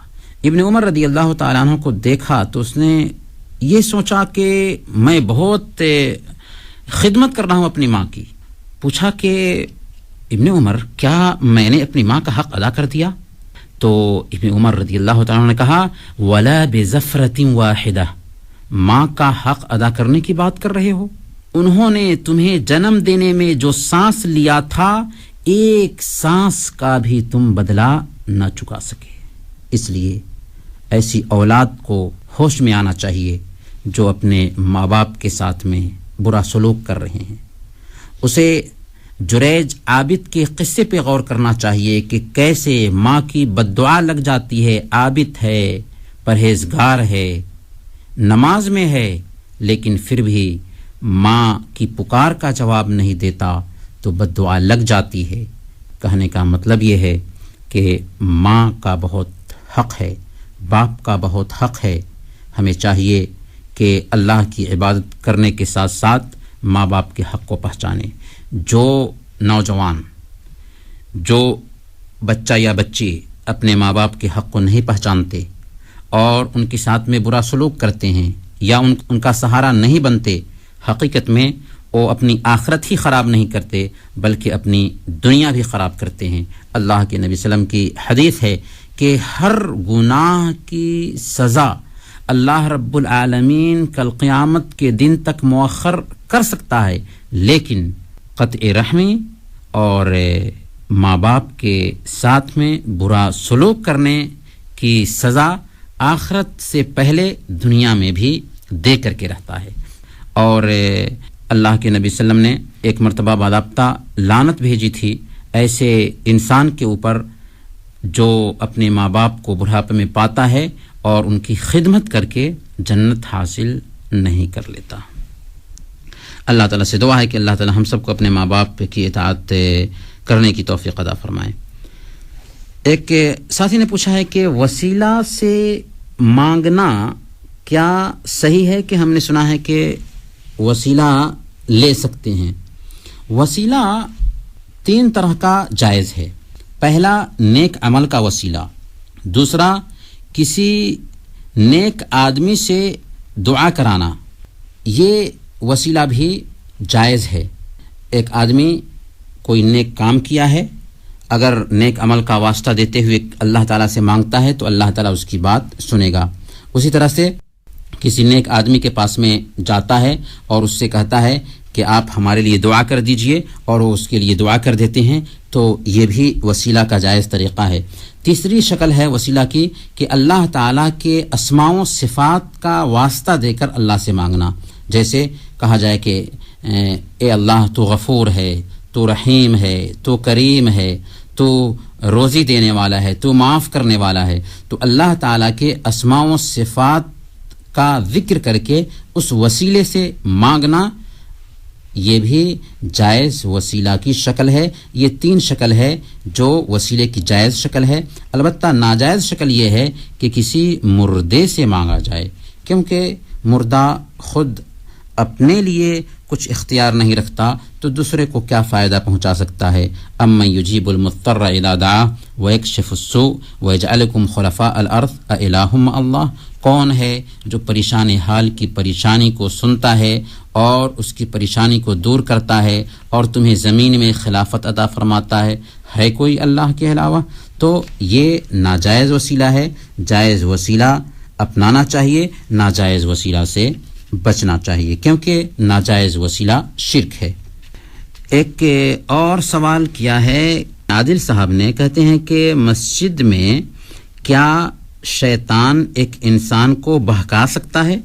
ابن عمر رضی اللہ تعالیٰ عنہ کو دیکھا تو اس نے یہ سوچا کہ میں بہت خدمت کر رہا ہوں اپنی ماں کی۔ پوچھا کہ ابن عمر، کیا میں نے اپنی ماں کا حق ادا کر دیا؟ تو ابن عمر رضی اللہ تعالیٰ عنہ نے کہا، وَلَا بِزَفْرَةٍ وَاحِدَةٍ، ماں کا حق ادا کرنے کی بات کر رہے ہو؟ انہوں نے تمہیں جنم دینے میں جو سانس لیا تھا، ایک سانس کا بھی تم بدلہ نہ چکا سکے۔ اس لیے ایسی اولاد کو ہوش میں آنا چاہیے جو اپنے ماں باپ کے ساتھ میں برا سلوک کر رہے ہیں۔ اسے جریج عابد کے قصے پہ غور کرنا چاہیے کہ کیسے ماں کی بد دعا لگ جاتی ہے، عابد ہے، پرہیزگار ہے، نماز میں ہے، لیکن پھر بھی ماں کی پکار کا جواب نہیں دیتا تو بد دعا لگ جاتی ہے۔ کہنے کا مطلب یہ ہے کہ ماں کا بہت حق ہے، باپ کا بہت حق ہے۔ ہمیں چاہیے کہ اللہ کی عبادت کرنے کے ساتھ ساتھ ماں باپ کے حق کو پہچانیں۔ جو نوجوان، جو بچہ یا بچی اپنے ماں باپ کے حق کو نہیں پہچانتے اور ان کے ساتھ میں برا سلوک کرتے ہیں یا ان کا سہارا نہیں بنتے، حقیقت میں وہ اپنی آخرت ہی خراب نہیں کرتے بلکہ اپنی دنیا بھی خراب کرتے ہیں۔ اللہ کے نبی صلی اللہ علیہ وسلم کی حدیث ہے کہ ہر گناہ کی سزا اللہ رب العالمین کل قیامت کے دن تک مؤخر کر سکتا ہے، لیکن قطع رحمی اور ماں باپ کے ساتھ میں برا سلوک کرنے کی سزا آخرت سے پہلے دنیا میں بھی دے کر کے رہتا ہے۔ اور اللہ کے نبی صلی اللہ علیہ وسلم نے ایک مرتبہ باضابطہ لعنت بھیجی تھی ایسے انسان کے اوپر جو اپنے ماں باپ کو بڑھاپے میں پاتا ہے اور ان کی خدمت کر کے جنت حاصل نہیں کر لیتا۔ اللہ تعالیٰ سے دعا ہے کہ اللہ تعالیٰ ہم سب کو اپنے ماں باپ کی اطاعت کرنے کی توفیق عطا فرمائے۔ ایک ساتھی نے پوچھا ہے کہ وسیلہ سے مانگنا کیا صحیح ہے کہ ہم نے سنا ہے کہ وسیلہ لے سکتے ہیں۔ وسیلہ 3 طرح کا جائز ہے۔ پہلا نیک عمل کا وسیلہ، دوسرا کسی نیک آدمی سے دعا کرانا، یہ وسیلہ بھی جائز ہے۔ ایک آدمی کوئی نیک کام کیا ہے، اگر نیک عمل کا واسطہ دیتے ہوئے اللہ تعالیٰ سے مانگتا ہے تو اللہ تعالیٰ اس کی بات سنے گا۔ اسی طرح سے کسی نیک آدمی کے پاس میں جاتا ہے اور اس سے کہتا ہے کہ آپ ہمارے لیے دعا کر دیجئے، اور وہ اس کے لیے دعا کر دیتے ہیں، تو یہ بھی وسیلہ کا جائز طریقہ ہے۔ تیسری شکل ہے وسیلہ کی کہ اللہ تعالیٰ کے اسماء و صفات کا واسطہ دے کر اللہ سے مانگنا، جیسے کہا جائے کہ اے اللہ تو غفور ہے، تو رحیم ہے، تو کریم ہے، تو روزی دینے والا ہے، تو معاف کرنے والا ہے۔ تو اللہ تعالیٰ کے اسماء و صفات کا ذکر کر کے اس وسیلے سے مانگنا، یہ بھی جائز وسیلہ کی شکل ہے۔ یہ 3 شکل ہے جو وسیلے کی جائز شکل ہے۔ البتہ ناجائز شکل یہ ہے کہ کسی مردے سے مانگا جائے، کیونکہ مردہ خود اپنے لیے کچھ اختیار نہیں رکھتا تو دوسرے کو کیا فائدہ پہنچا سکتا ہے۔ امن یجیب المضطر اذا دعا ویکشف السوء ویجعلکم خلفاء الارض االہ مع اللہ، کون ہے جو پریشان حال کی پریشانی کو سنتا ہے اور اس کی پریشانی کو دور کرتا ہے اور تمہیں زمین میں خلافت عطا فرماتا ہے کوئی اللہ کے علاوہ؟ تو یہ ناجائز وسیلہ ہے۔ جائز وسیلہ اپنانا چاہیے، ناجائز وسیلہ سے بچنا چاہیے، کیونکہ ناجائز وسیلہ شرک ہے۔ ایک اور سوال کیا ہے عادل صاحب نے، کہتے ہیں کہ مسجد میں کیا شیطان ایک انسان کو بہکا سکتا ہے؟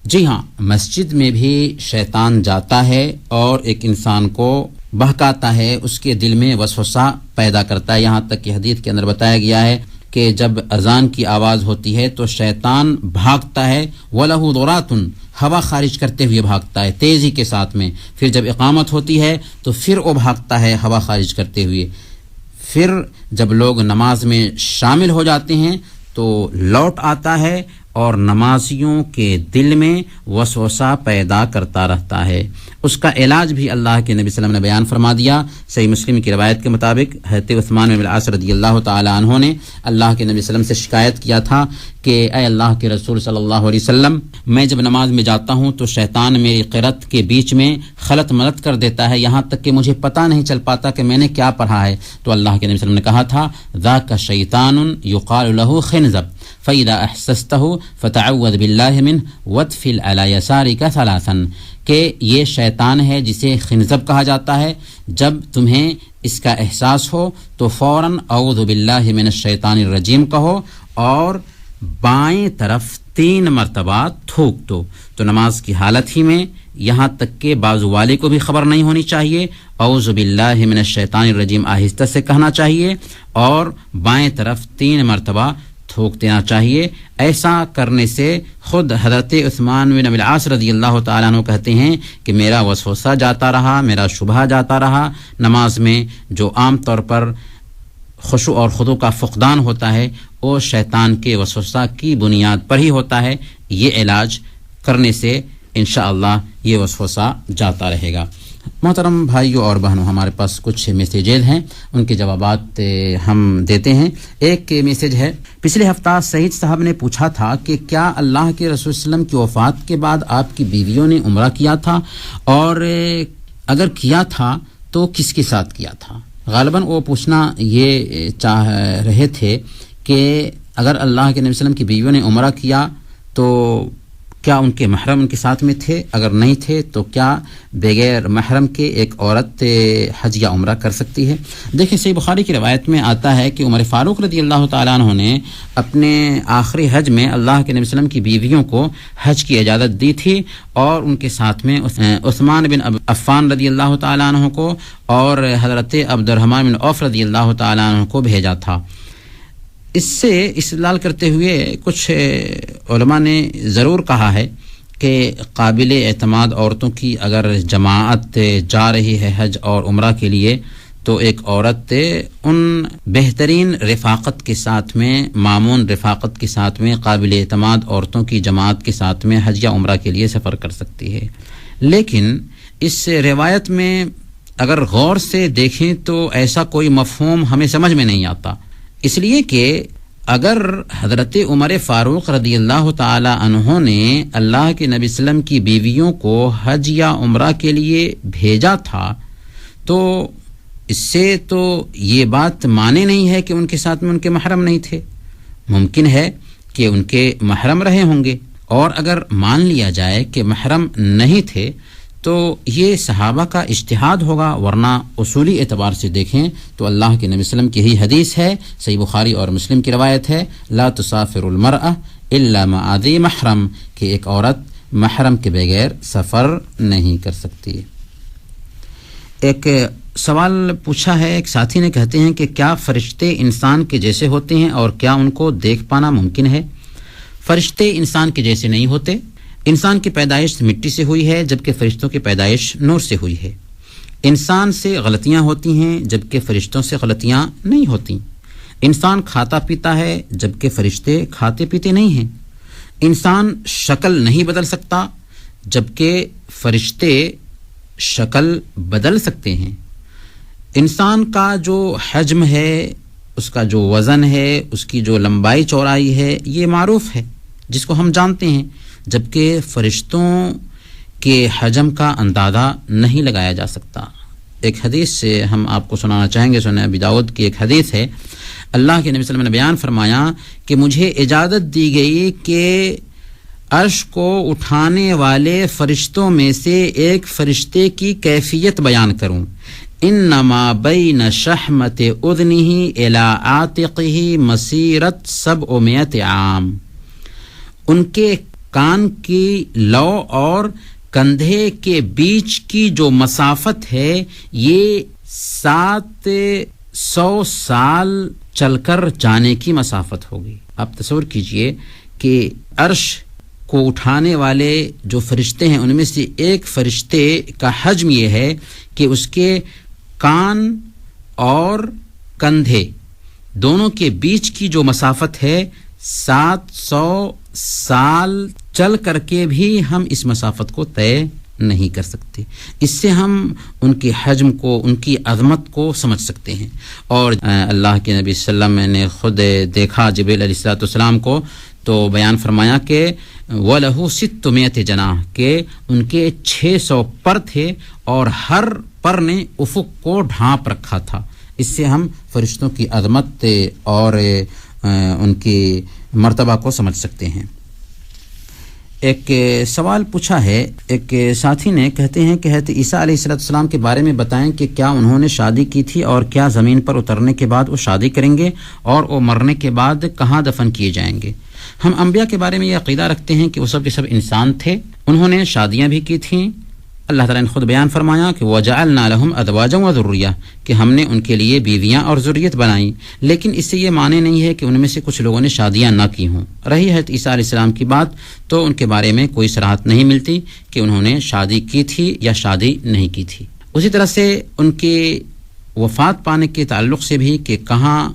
جی ہاں، مسجد میں بھی شیطان جاتا ہے اور ایک انسان کو بہکاتا ہے، اس کے دل میں وسوسہ پیدا کرتا ہے۔ یہاں تک کہ حدیث کے اندر بتایا گیا ہے کہ جب اذان کی آواز ہوتی ہے تو شیطان بھاگتا ہے، وَلَهُ ضُرَاتٌ، ہوا خارج کرتے ہوئے بھاگتا ہے تیزی کے ساتھ میں۔ پھر جب اقامت ہوتی ہے تو پھر وہ بھاگتا ہے ہوا خارج کرتے ہوئے۔ پھر جب لوگ نماز میں شامل ہو جاتے ہیں تو لوٹ آتا ہے اور نمازیوں کے دل میں وسوسہ پیدا کرتا رہتا ہے۔ اس کا علاج بھی اللہ کے نبی صلی اللہ علیہ وسلم نے بیان فرما دیا۔ صحیح مسلم کی روایت کے مطابق حضرت عثمان بن العاص رضی اللہ تعالی عنہ نے اللہ کے نبی صلی اللہ علیہ وسلم سے شکایت کیا تھا کہ اے اللہ کے رسول صلی اللہ علیہ وسلم، میں جب نماز میں جاتا ہوں تو شیطان میری قرات کے بیچ میں خلط ملط کر دیتا ہے، یہاں تک کہ مجھے پتہ نہیں چل پاتا کہ میں نے کیا پڑھا ہے۔ تو اللہ کے نبی صلی اللہ علیہ وسلم نے کہا تھا ذاک شیطان یقال له خنزب فاذا احسسته فتعوذ باللہ منه وادفل على يسارك ثلاثا، کہ یہ شیطان ہے جسے خنزب کہا جاتا ہے۔ جب تمہیں اس کا احساس ہو تو فوراً اعوذ باللہ من الشیطان الرجیم کہو اور بائیں طرف 3 مرتبہ تھوک دو۔ تو نماز کی حالت ہی میں یہاں تک کہ بازو والے کو بھی خبر نہیں ہونی چاہیے، اعوذ باللہ من الشیطان الرجیم آہستہ سے کہنا چاہیے اور بائیں طرف 3 مرتبہ تھوک دینا چاہیے۔ ایسا کرنے سے خود حضرت عثمان بن العاص رضی اللہ تعالیٰ عنہ کہتے ہیں کہ میرا وسوسہ جاتا رہا، میرا شبہ جاتا رہا۔ نماز میں جو عام طور پر خشوع اور خضوع کا فقدان ہوتا ہے وہ شیطان کے وسوسہ کی بنیاد پر ہی ہوتا ہے۔ یہ علاج کرنے سے انشاءاللہ یہ وسوسہ جاتا رہے گا۔ محترم بھائیوں اور بہنوں، ہمارے پاس کچھ میسیجز ہیں، ان کے جوابات ہم دیتے ہیں۔ ایک میسیج ہے، پچھلے ہفتہ سعید صاحب نے پوچھا تھا کہ کیا اللہ کے رسول صلی اللہ علیہ وسلم کی وفات کے بعد آپ کی بیویوں نے عمرہ کیا تھا، اور اگر کیا تھا تو کس کے ساتھ کیا تھا؟ غالباً وہ پوچھنا یہ چاہ رہے تھے کہ اگر اللہ کے نبی صلی اللہ علیہ وسلم کی بیویوں نے عمرہ کیا تو کیا ان کے محرم ان کے ساتھ میں تھے؟ اگر نہیں تھے تو کیا بغیر محرم کے ایک عورت حج یا عمرہ کر سکتی ہے؟ دیکھیں، صحیح بخاری کی روایت میں آتا ہے کہ عمر فاروق رضی اللہ تعالیٰ عنہ نے اپنے آخری حج میں اللہ کے نبی صلی اللہ علیہ وسلم کی بیویوں کو حج کی اجازت دی تھی اور ان کے ساتھ میں عثمان بن عفان رضی اللہ تعالیٰ عنہ کو اور حضرت عبد الرحمن بن عوف رضی اللہ تعالیٰ عنہ کو بھیجا تھا۔ اس سے استدلال کرتے ہوئے کچھ علماء نے ضرور کہا ہے کہ قابل اعتماد عورتوں کی اگر جماعت جا رہی ہے حج اور عمرہ کے لیے تو ایک عورت ان بہترین رفاقت کے ساتھ میں، مامون رفاقت کے ساتھ میں، قابل اعتماد عورتوں کی جماعت کے ساتھ میں حج یا عمرہ کے لیے سفر کر سکتی ہے. لیکن اس روایت میں اگر غور سے دیکھیں تو ایسا کوئی مفہوم ہمیں سمجھ میں نہیں آتا، اس لیے کہ اگر حضرت عمر فاروق رضی اللہ تعالی عنہ نے اللہ کے نبی صلی اللہ علیہ وسلم کی بیویوں کو حج یا عمرہ کے لیے بھیجا تھا تو اس سے تو یہ بات مانے نہیں ہے کہ ان کے ساتھ میں ان کے محرم نہیں تھے. ممکن ہے کہ ان کے محرم رہے ہوں گے، اور اگر مان لیا جائے کہ محرم نہیں تھے تو یہ صحابہ کا اجتہاد ہوگا، ورنہ اصولی اعتبار سے دیکھیں تو اللہ کے نبی صلی اللہ علیہ وسلم کی ہی حدیث ہے، صحیح بخاری اور مسلم کی روایت ہے، لا تسافر المرأة الا مع ذی محرم، کہ ایک عورت محرم کے بغیر سفر نہیں کر سکتی. ایک سوال پوچھا ہے ایک ساتھی نے، کہتے ہیں کہ کیا فرشتے انسان کے جیسے ہوتے ہیں اور کیا ان کو دیکھ پانا ممکن ہے؟ فرشتے انسان کے جیسے نہیں ہوتے. انسان کی پیدائش مٹی سے ہوئی ہے جبکہ فرشتوں کی پیدائش نور سے ہوئی ہے. انسان سے غلطیاں ہوتی ہیں جبکہ فرشتوں سے غلطیاں نہیں ہوتی. انسان کھاتا پیتا ہے جبکہ فرشتے کھاتے پیتے نہیں ہیں. انسان شکل نہیں بدل سکتا جبکہ فرشتے شکل بدل سکتے ہیں. انسان کا جو حجم ہے، اس کا جو وزن ہے، اس کی جو لمبائی چوڑائی ہے، یہ معروف ہے جس کو ہم جانتے ہیں، جبکہ فرشتوں کے حجم کا اندازہ نہیں لگایا جا سکتا. ایک حدیث سے ہم آپ کو سنانا چاہیں گے، سنن ابی داؤد کی ایک حدیث ہے. اللہ کے نبی صلی اللہ علیہ وسلم نے بیان فرمایا کہ مجھے اجازت دی گئی کہ عرش کو اٹھانے والے فرشتوں میں سے ایک فرشتے کی کیفیت بیان کروں. انما بین شحمت اذنہ الی عاتقہ مسیرت 700 عام. ان کے کان کی لو اور کندھے کے بیچ کی جو مسافت ہے یہ 700 سال چل کر جانے کی مسافت ہوگی. آپ تصور کیجئے کہ عرش کو اٹھانے والے جو فرشتے ہیں ان میں سے ایک فرشتے کا حجم یہ ہے کہ اس کے کان اور کندھے دونوں کے بیچ کی جو مسافت ہے 700 سال چل کر کے بھی ہم اس مسافت کو طے نہیں کر سکتے. اس سے ہم ان کے حجم کو، ان کی عظمت کو سمجھ سکتے ہیں. اور اللہ کے نبی صلی اللہ علیہ وسلم نے خود دیکھا جبریل علیہ السلام کو تو بیان فرمایا کہ وَلَهُ 600 جناح، کہ ان کے 600 پر تھے اور ہر پر نے افق کو ڈھانپ رکھا تھا. اس سے ہم فرشتوں کی عظمت اور ان کی مرتبہ کو سمجھ سکتے ہیں. ایک سوال پوچھا ہے ایک ساتھی نے، کہتے ہیں کہ حضرت عیسیٰ علیہ السلام کے بارے میں بتائیں کہ کیا انہوں نے شادی کی تھی اور کیا زمین پر اترنے کے بعد وہ شادی کریں گے اور وہ مرنے کے بعد کہاں دفن کیے جائیں گے؟ ہم انبیاء کے بارے میں یہ عقیدہ رکھتے ہیں کہ وہ سب کے سب انسان تھے، انہوں نے شادیاں بھی کی تھیں. اللہ تعالیٰ نے خود بیان فرمایا کہ وَجَعَلْنَا لَهُمْ أَزْوَاجًا وَذُرِّيَّةً، کہ ہم نے ان کے لیے بیویاں اور ذریت بنائیں. لیکن اس سے یہ معنی نہیں ہے کہ ان میں سے کچھ لوگوں نے شادیاں نہ کی ہوں. رہی ہے عیسیٰ علیہ السلام کی بات تو ان کے بارے میں کوئی صراحت نہیں ملتی کہ انہوں نے شادی کی تھی یا شادی نہیں کی تھی. اسی طرح سے ان کے وفات پانے کے تعلق سے بھی کہ کہاں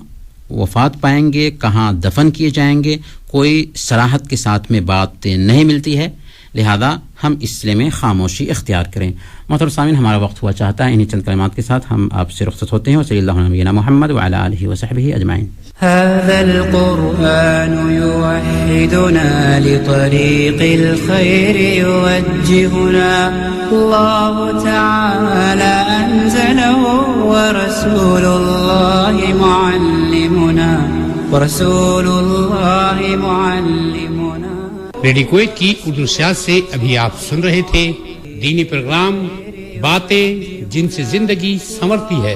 وفات پائیں گے، کہاں دفن کیے جائیں گے، کوئی صراحت کے ساتھ میں بات نہیں ملتی ہے. لہذا ہم اس سلسلے میں خاموشی اختیار کریں. محترم سامعین، ہمارا وقت ہوا چاہتا ہے، انہی چند کلمات کے ساتھ ہم آپ سے رخصت ہوتے ہیں. وصلی اللہ علی نبینا محمد وعلی آلہ وصحبہ اجمعین. هذا القرآن يوحدنا لطريق الخير يوجهنا الله تعالى أنزله ورسول الله معلمنا. ریڈیو کویت کی اردو سیاست سے ابھی آپ سن رہے تھے دینی پروگرام باتیں جن سے زندگی سنورتی ہے.